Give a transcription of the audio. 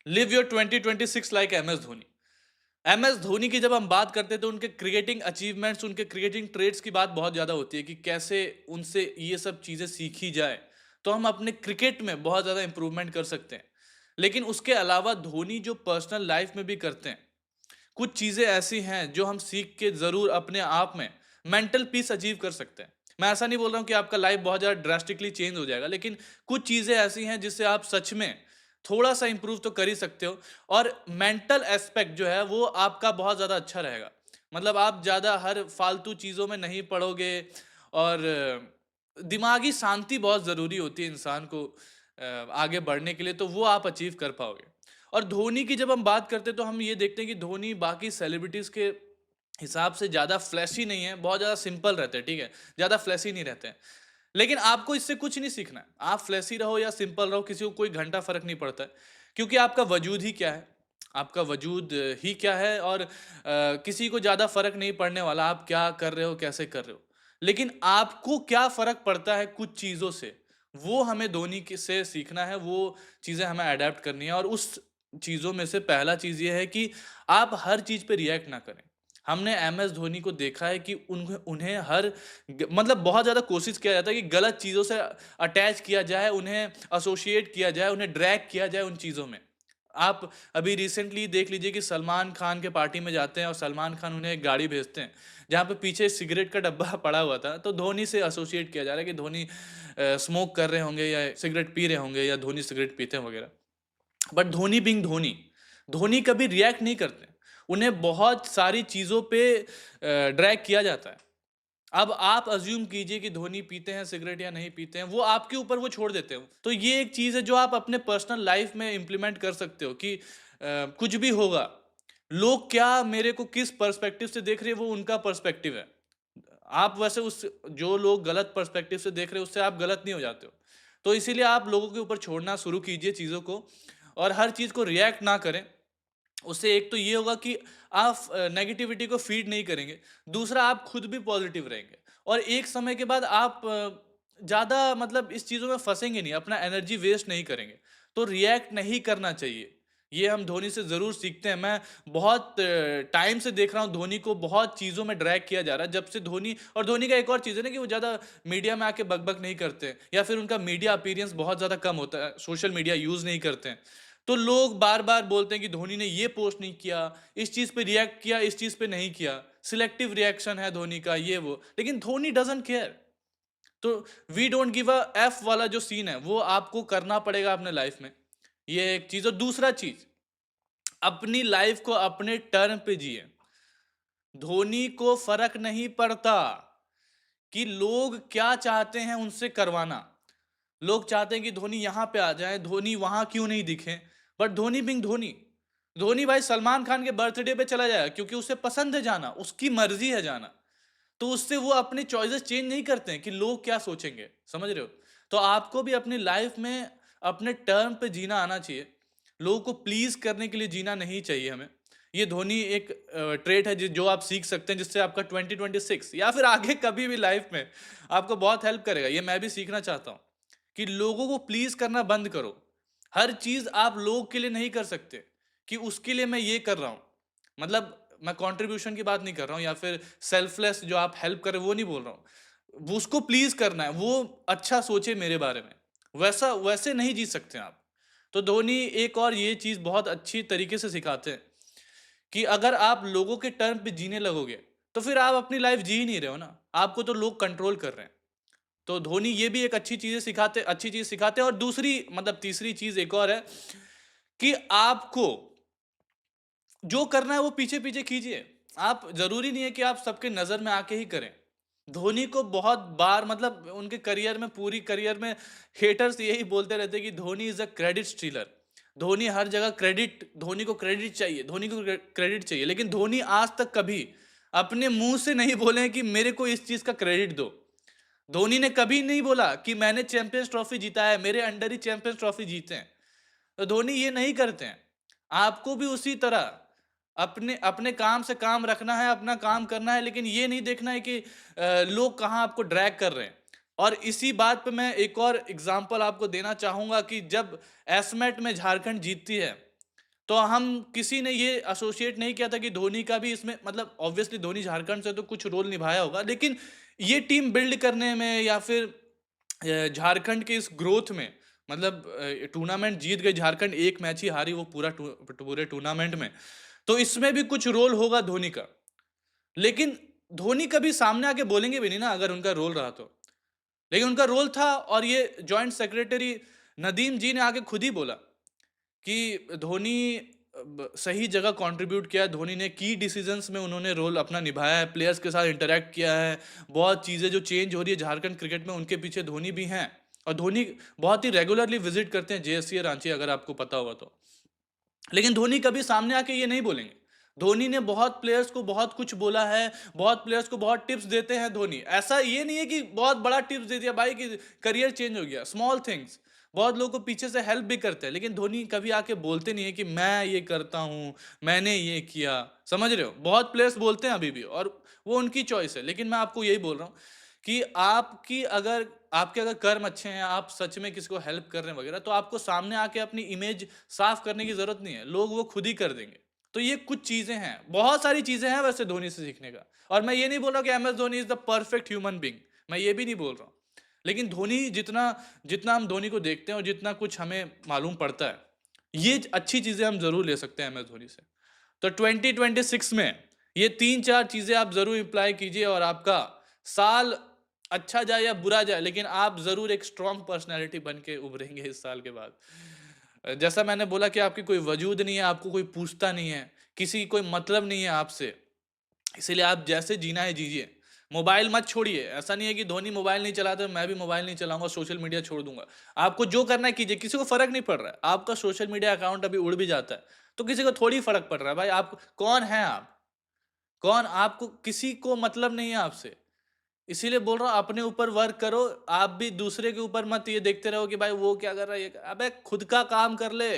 Live your 2026 like M S Dhoni. M S Dhoni की जब हम बात करते हैं तो उनके क्रिकेटिंग अचीवमेंट्स, उनके क्रिकेटिंग ट्रेड्स की बात बहुत ज़्यादा होती है कि कैसे उनसे ये सब चीज़ें सीखी जाए तो हम अपने क्रिकेट में बहुत ज़्यादा इंप्रूवमेंट कर सकते हैं। लेकिन उसके अलावा धोनी जो पर्सनल लाइफ में भी करते हैं, कुछ चीज़ें ऐसी हैं जो हम सीख के ज़रूर अपने आप में मेंटल पीस अचीव कर सकते हैं। मैं ऐसा नहीं बोल रहा हूँ कि आपका लाइफ बहुत ज़्यादा ड्रास्टिकली चेंज हो जाएगा, लेकिन कुछ चीज़ें ऐसी हैं जिससे आप सच में थोड़ा-सा इम्प्रूव तो कर ही सकते हो और मेंटल एस्पेक्ट जो है वो आपका बहुत ज़्यादा अच्छा रहेगा। मतलब आप ज़्यादा हर फालतू चीज़ों में नहीं पड़ोगे और दिमागी शांति बहुत ज़रूरी होती है इंसान को आगे बढ़ने के लिए, तो वो आप अचीव कर पाओगे। और धोनी की जब हम बात करते हैं तो हम ये देखते हैं कि धोनी बाकी सेलिब्रिटीज़ के हिसाब से ज़्यादा फ्लैशी नहीं है, बहुत ज़्यादा सिंपल रहते हैं, ठीक है? ज़्यादा फ्लैशी नहीं रहते हैं। लेकिन आपको इससे कुछ नहीं सीखना है। आप फ्लैशी रहो या सिंपल रहो, किसी को कोई घंटा फ़र्क नहीं पड़ता है। क्योंकि आपका वजूद ही क्या है? आपका वजूद ही क्या है और किसी को ज़्यादा फ़र्क नहीं पड़ने वाला, आप क्या कर रहे हो, कैसे कर रहे हो। लेकिन आपको क्या फ़र्क पड़ता है कुछ चीज़ों से, वो हमें धोनी के से सीखना है, वो चीज़ें हमें अडॉप्ट करनी है और उस चीज़ों में से पहला चीज़ ये है कि आप हर चीज़ पे रिएक्ट ना करें। हमने एम एस धोनी को देखा है कि उन्हें उन्हें हर मतलब बहुत ज़्यादा कोशिश किया जाता है कि गलत चीज़ों से अटैच किया जाए, उन्हें एसोसिएट किया जाए, उन्हें ड्रैग किया जाए उन चीज़ों में। आप अभी रिसेंटली देख लीजिए कि सलमान खान के पार्टी में जाते हैं और सलमान खान उन्हें एक गाड़ी भेजते हैं, जहाँ पे पीछे सिगरेट का डब्बा पड़ा हुआ था, तो धोनी से एसोसिएट किया जा रहा है कि धोनी स्मोक कर रहे होंगे या सिगरेट पी रहे होंगे या धोनी सिगरेट पीते हैं वगैरह। बट धोनी बीइंग धोनी, धोनी कभी रिएक्ट नहीं करते। उन्हें बहुत सारी चीज़ों पे ड्रैग किया जाता है। अब आप अज़्यूम कीजिए कि धोनी पीते हैं सिगरेट या नहीं पीते हैं, वो आपके ऊपर वो छोड़ देते हो। तो ये एक चीज़ है जो आप अपने पर्सनल लाइफ़ में इम्प्लीमेंट कर सकते हो कि कुछ भी होगा, लोग क्या मेरे को किस पर्सपेक्टिव से देख रहे हैं वो उनका पर्सपेक्टिव है। आप वैसे उस जो लोग गलत पर्सपेक्टिव से देख रहे हैं उससे आप गलत नहीं हो जाते हो। तो इसीलिए आप लोगों के ऊपर छोड़ना शुरू कीजिए चीज़ों को और हर चीज़ को रिएक्ट ना करें। उससे एक तो ये होगा कि आप नेगेटिविटी को फीड नहीं करेंगे, दूसरा आप खुद भी पॉजिटिव रहेंगे और एक समय के बाद आप ज़्यादा मतलब इस चीज़ों में फँसेंगे नहीं, अपना एनर्जी वेस्ट नहीं करेंगे। तो रिएक्ट नहीं करना चाहिए, ये हम धोनी से ज़रूर सीखते हैं। मैं बहुत टाइम से देख रहा हूँ धोनी को बहुत चीज़ों में ड्रैग किया जा रहा है, जब से धोनी और धोनी का एक और चीज़ है ना कि वो ज़्यादा मीडिया में आके बक-बक नहीं करते हैं या फिर उनका मीडिया अपीयरेंस बहुत ज़्यादा कम होता है, सोशल मीडिया यूज़ नहीं करते हैं। तो लोग बार-बार बोलते हैं कि धोनी ने ये पोस्ट नहीं किया, इस चीज़ पे रिएक्ट किया, इस चीज़ पे नहीं किया। सिलेक्टिव रिएक्शन है धोनी का ये वो, लेकिन धोनी डज़न्ट केयर। तो we don't give a F वाला जो सीन है, वो आपको करना पड़ेगा अपने लाइफ में। ये एक चीज़ और दूसरा चीज़, अपनी लाइफ को अपने टर्म पे जिए। धोनी को फ़र्क नहीं पड़ता कि लोग क्या चाहते हैं उनसे करवाना। लोग चाहते हैं कि धोनी यहाँ पे आ जाए, धोनी वहाँ क्यों नहीं दिखे? बट धोनी बीइंग धोनी, धोनी भाई सलमान खान के बर्थडे पे चला जाएगा क्योंकि उसे पसंद है जाना, उसकी मर्ज़ी है जाना। तो उससे वो अपनी चॉइसेस चेंज नहीं करते हैं कि लोग क्या सोचेंगे, समझ रहे हो? तो आपको भी अपनी लाइफ़ में अपने टर्म पे जीना आना चाहिए। लोगों को प्लीज़ करने के लिए जीना नहीं चाहिए हमें। ये धोनी एक ट्रेट है जो आप सीख सकते हैं जिससे आपका 2026 या फिर आगे कभी भी लाइफ़ में आपको बहुत हेल्प करेगा। ये मैं भी सीखना चाहता हूँ। कि लोगों को प्लीज़ करना बंद करो। हर चीज़ आप लोगों के लिए नहीं कर सकते, कि उसके लिए मैं ये कर रहा हूँ। मतलब मैं कंट्रीब्यूशन की बात नहीं कर रहा हूँ या फिर सेल्फलेस जो आप हेल्प कर रहे हो वो नहीं बोल रहा हूँ। वो उसको प्लीज़ करना है, वो अच्छा सोचे मेरे बारे में। वैसे नहीं जी सकते आप। तो धोनी एक और ये चीज़ बहुत अच्छी तरीके से सिखाते हैं, कि अगर आप लोगों के टर्म पे जीने लगोगे, तो फिर आप अपनी लाइफ़ जी ही नहीं रहे हो ना। आपको तो लोग कंट्रोल कर रहे हैं। तो धोनी ये भी एक अच्छी चीज़ सिखाते हैं और दूसरी मतलब तीसरी चीज़ एक और है कि आपको जो करना है वो पीछे-पीछे कीजिए। आप ज़रूरी नहीं है कि आप सबके नज़र में आके ही करें। धोनी को बहुत बार मतलब उनके करियर में पूरी करियर में हेटर्स यही बोलते रहते हैं कि Dhoni is a credit stealer. Dhoni हर जगह धोनी को क्रेडिट चाहिए, धोनी को क्रेडिट चाहिए। लेकिन धोनी आज तक कभी अपने मुँह से नहीं बोले हैं कि मेरे को इस चीज़ का क्रेडिट दो। धोनी ने कभी नहीं बोला कि मैंने चैंपियंस ट्रॉफी जीता है, मेरे अंडर ही चैंपियंस ट्रॉफी जीते हैं। तो धोनी ये नहीं करते हैं। आपको भी उसी तरह अपने अपने काम से काम रखना है, अपना काम करना है, लेकिन ये नहीं देखना है कि लोग कहाँ आपको ड्रैग कर रहे हैं। और इसी बात पे मैं एक और एग्ज़ाम्पल आपको देना चाहूँगा कि जब एस्मेट में झारखंड जीतती है, तो हम किसी ने ये एसोसिएट नहीं किया था कि धोनी का भी इसमें मतलब ऑब्वियसली धोनी झारखंड से तो कुछ रोल निभाया होगा, लेकिन ये टीम बिल्ड करने में या फिर झारखंड के इस ग्रोथ में मतलब टूर्नामेंट जीत गई झारखंड, एक मैच ही हारी वो पूरे टूर्नामेंट में। तो इसमें भी कुछ रोल होगा धोनी का। लेकिन धोनी कभी सामने आके बोलेंगे भी नहीं ना अगर उनका रोल रहा तो। लेकिन उनका रोल था और ये जॉइंट सेक्रेटरी नदीम जी ने आके खुद ही बोला कि धोनी सही जगह कंट्रीब्यूट किया है, धोनी ने की डिसीजंस में उन्होंने रोल अपना निभाया है, प्लेयर्स के साथ इंटरैक्ट किया है, बहुत चीज़ें जो चेंज हो रही है झारखंड क्रिकेट में उनके पीछे धोनी भी हैं। और धोनी बहुत ही रेगुलरली विजिट करते हैं जेएससीए रांची, अगर आपको पता होगा तो। लेकिन धोनी कभी सामने आके ये नहीं बोलेंगे। धोनी ने बहुत प्लेयर्स को बहुत कुछ बोला है, बहुत प्लेयर्स को बहुत टिप्स देते हैं धोनी। ऐसा ये नहीं है कि बहुत बड़ा टिप्स दे दिया भाई कि करियर चेंज हो गया, स्मॉल थिंग्स। बहुत लोगों को पीछे से हेल्प भी करते हैं, लेकिन धोनी कभी आके बोलते नहीं है कि मैं ये करता हूँ, मैंने ये किया। समझ रहे हो? बहुत प्लेयर्स बोलते हैं अभी भी और वो उनकी चॉइस है। लेकिन मैं आपको यही बोल रहा हूँ कि आपके अगर कर्म अच्छे हैं, आप सच में किसी को हेल्प कर रहे हैं वगैरह, तो आपको सामने आके अपनी इमेज साफ करने की ज़रूरत नहीं है, लोग वो खुद ही कर देंगे। तो ये कुछ चीज़ें हैं, बहुत सारी चीज़ें हैं वैसे धोनी से सीखने का। और मैं ये नहीं बोल रहा कि MS Dhoni is the perfect human being, मैं ये भी नहीं बोल रहा हूँ। लेकिन धोनी जितना जितना हम धोनी को देखते हैं और जितना कुछ हमें मालूम पड़ता है, ये अच्छी चीज़ें हम ज़रूर ले सकते हैं एमएस धोनी से। तो 2026 में ये 3-4 चीज़ें आप ज़रूर अप्लाई कीजिए और आपका साल अच्छा जाए या बुरा जाए, लेकिन आप ज़रूर एक स्ट्रॉन्ग पर्सनैलिटी बन के उभरेंगे इस साल के बाद। जैसा मैंने बोला कि आपकी कोई वजूद नहीं है, आपको कोई पूछता नहीं है, किसी कोई मतलब नहीं है आपसे, इसीलिए आप जैसे जीना है जीजिए। मोबाइल मत छोड़िए, ऐसा नहीं है कि धोनी मोबाइल नहीं चलाते मैं भी मोबाइल नहीं चलाऊँगा, सोशल मीडिया छोड़ दूँगा। आपको जो करना है कीजिए, किसी को फ़र्क नहीं पड़ रहा है। आपका सोशल मीडिया अकाउंट अभी उड़ भी जाता है, तो किसी को थोड़ी फ़र्क पड़ रहा है भाई, आप कौन हैं आप? कौन आपको किसी को मतलब नहीं है आपसे। इसीलिए बोल रहा हूँ अपने ऊपर वर्क करो, आप भी दूसरे के ऊपर मत ये देखते रहो कि भाई वो क्या कर रहा है, ये अबे खुद का काम कर ले।